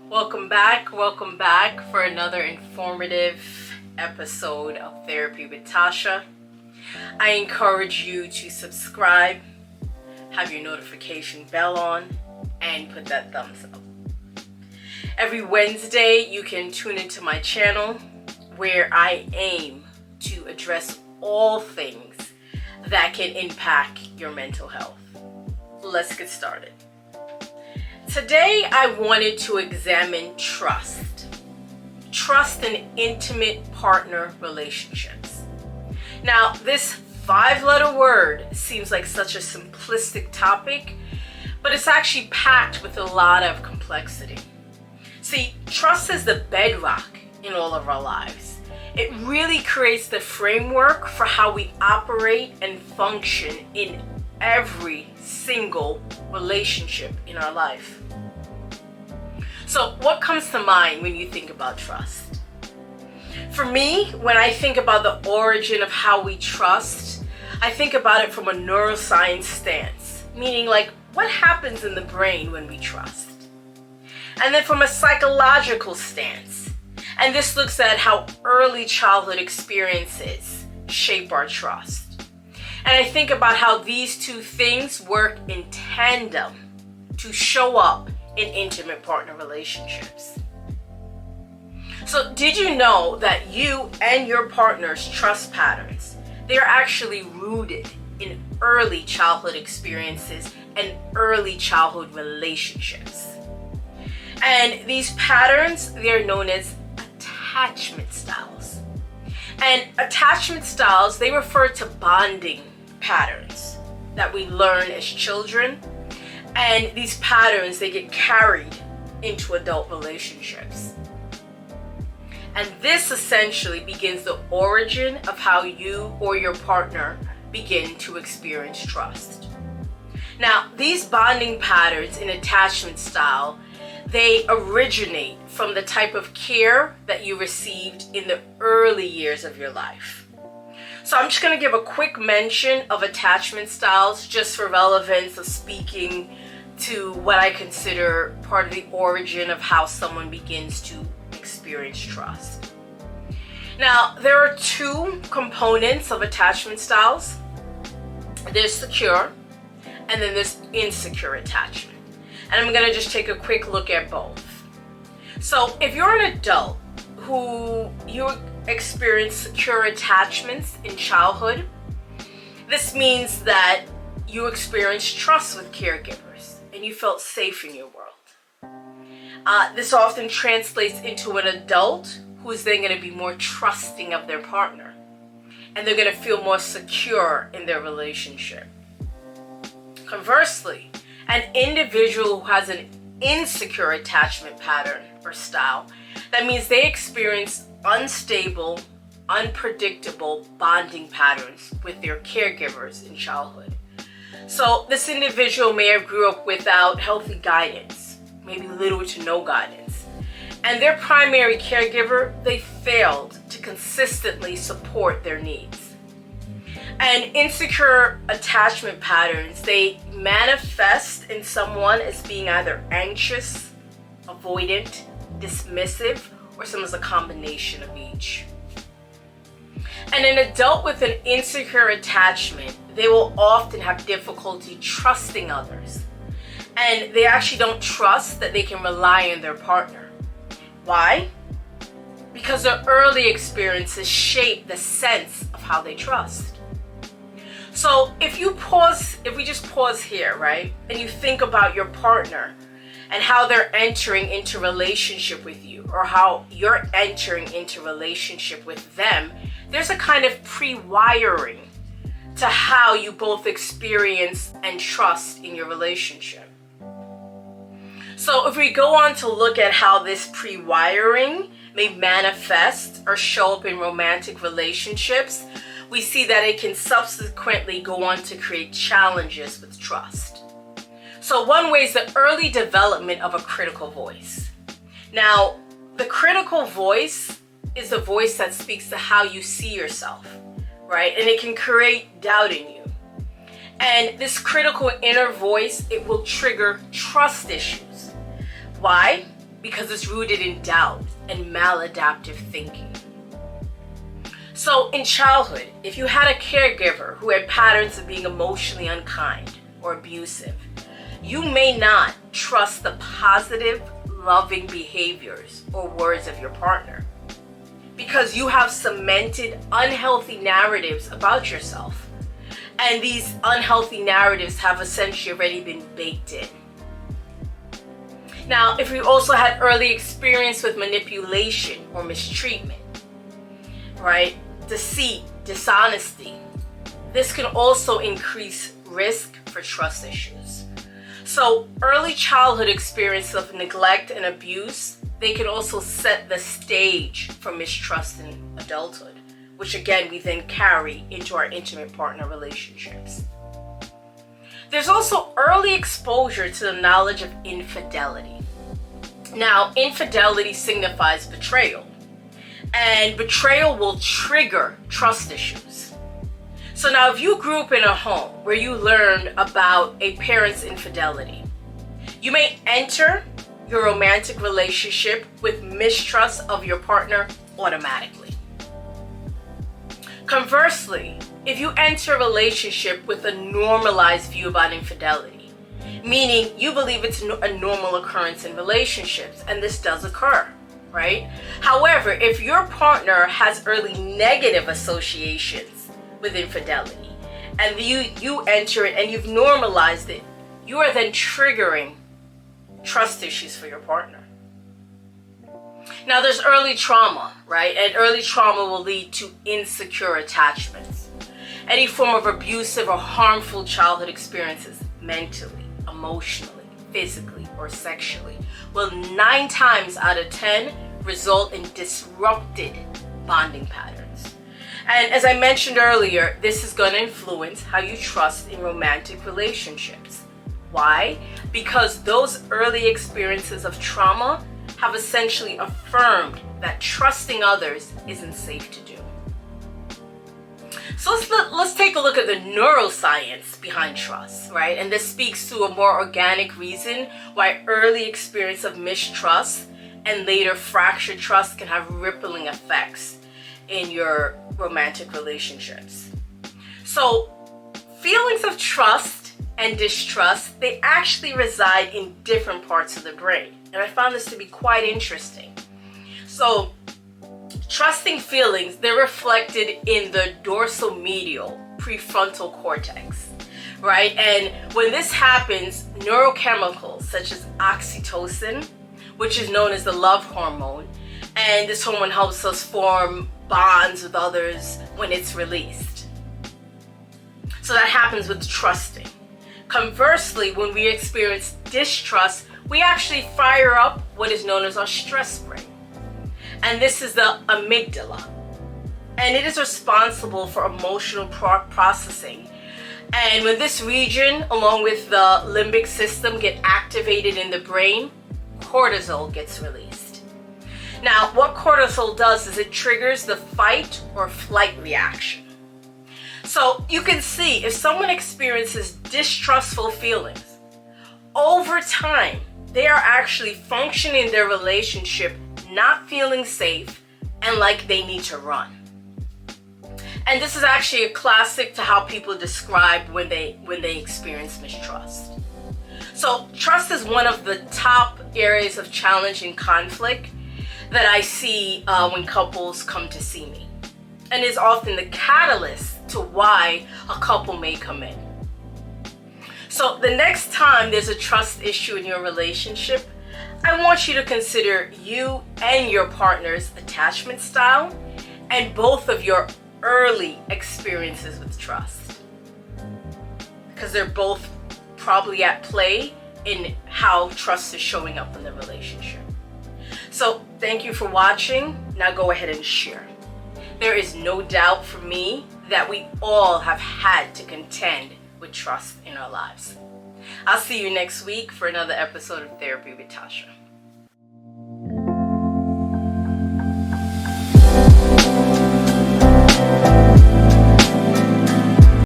Welcome back for another informative episode of Therapy with Tasha. I encourage you to subscribe, have your notification bell on, and put that thumbs up. Every Wednesday, you can tune into my channel where I aim to address all things that can impact your mental health. Let's get started. Today, I wanted to examine trust in intimate partner relationships. Now, this 5-letter word seems like such a simplistic topic, but it's actually packed with a lot of complexity. See, trust is the bedrock in all of our lives. It really creates the framework for how we operate and function in every single relationship in our life. So what comes to mind when you think about trust? For me, when I think about the origin of how we trust, I think about it from a neuroscience stance, meaning like what happens in the brain when we trust? And then from a psychological stance, and this looks at how early childhood experiences shape our trust. And I think about how these two things work in tandem to show up in intimate partner relationships. So did you know that you and your partner's trust patterns, they are actually rooted in early childhood experiences and early childhood relationships? And these patterns, they're known as attachment styles. And attachment styles, they refer to bonding patterns that we learn as children. And these patterns, they get carried into adult relationships. And this essentially begins the origin of how you or your partner begin to experience trust. Now, these bonding patterns in attachment style, they originate from the type of care that you received in the early years of your life. So I'm just going to give a quick mention of attachment styles just for relevance of speaking to what I consider part of the origin of how someone begins to experience trust. Now, there are two components of attachment styles. There's secure, and then there's insecure attachment. And I'm going to just take a quick look at both. So if you're an adult who you experience secure attachments in childhood, this means that you experience trust with caregivers and you felt safe in your world. This often translates into an adult who is then going to be more trusting of their partner, and they're going to feel more secure in their relationship. Conversely, an individual who has an insecure attachment pattern or style, that means they experience unstable, unpredictable bonding patterns with their caregivers in childhood. So this individual may have grew up without healthy guidance, maybe little to no guidance. And their primary caregiver, they failed to consistently support their needs. And insecure attachment patterns, they manifest in someone as being either anxious, avoidant, dismissive, or some as a combination of each. And an adult with an insecure attachment, they will often have difficulty trusting others. And they actually don't trust that they can rely on their partner. Why? Because their early experiences shape the sense of how they trust. So if we just pause here, right? And you think about your partner and how they're entering into relationship with you, or how you're entering into relationship with them, there's a kind of pre-wiring to how you both experience and trust in your relationship. So if we go on to look at how this pre-wiring may manifest or show up in romantic relationships, we see that it can subsequently go on to create challenges with trust. So one way is the early development of a critical voice. Now, the critical voice is the voice that speaks to how you see yourself, right? And it can create doubt in you. And this critical inner voice, it will trigger trust issues. Why? because it's rooted in doubt and maladaptive thinking. So in childhood, if you had a caregiver who had patterns of being emotionally unkind or abusive, you may not trust the positive, loving behaviors or words of your partner because you have cemented unhealthy narratives about yourself. And these unhealthy narratives have essentially already been baked in. Now, if you also had early experience with manipulation or mistreatment, right? Deceit, dishonesty, this can also increase risk for trust issues. So early childhood experience of neglect and abuse, they can also set the stage for mistrust in adulthood, which again, we then carry into our intimate partner relationships. There's also early exposure to the knowledge of infidelity. Now, infidelity signifies betrayal, and betrayal will trigger trust issues. So now if you grew up in a home where you learned about a parent's infidelity, you may enter your romantic relationship with mistrust of your partner automatically. Conversely, if you enter a relationship with a normalized view about infidelity, meaning you believe it's a normal occurrence in relationships, and this does occur, right? However, if your partner has early negative associations with infidelity, and you enter it and you've normalized it, you are then triggering trust issues for your partner. Now, there's early trauma, right? And early trauma will lead to insecure attachments. Any form of abusive or harmful childhood experiences, mentally, emotionally, physically, or sexually, will 9 times out of 10 result in disrupted bonding patterns. And as I mentioned earlier, this is going to influence how you trust in romantic relationships. Why? Because those early experiences of trauma have essentially affirmed that trusting others isn't safe to do. So let's take a look at the neuroscience behind trust, right? And this speaks to a more organic reason why early experience of mistrust and later fractured trust can have rippling effects in your romantic relationships. So feelings of trust and distrust, they actually reside in different parts of the brain. And I found this to be quite interesting. So trusting feelings, they're reflected in the dorsomedial prefrontal cortex, right? And when this happens, neurochemicals such as oxytocin, which is known as the love hormone, and this hormone helps us form bonds with others when it's released. So that happens with trusting. Conversely, when we experience distrust, we actually fire up what is known as our stress brain. And this is the amygdala. And it is responsible for emotional processing. And when this region, along with the limbic system, get activated in the brain, cortisol gets released. Now, what cortisol does is it triggers the fight or flight reaction. So you can see if someone experiences distrustful feelings, over time, they are actually functioning in their relationship, not feeling safe and like they need to run. And this is actually a classic to how people describe when they experience mistrust. So trust is one of the top areas of challenge and conflict that I see when couples come to see me, and is often the catalyst to why a couple may come in. So the next time there's a trust issue in your relationship, I want you to consider you and your partner's attachment style and both of your early experiences with trust, because they're both probably at play in how trust is showing up in the relationship. So thank you for watching. Now go ahead and share. There is no doubt for me that we all have had to contend with trust in our lives. I'll see you next week for another episode of Therapy with Tasha.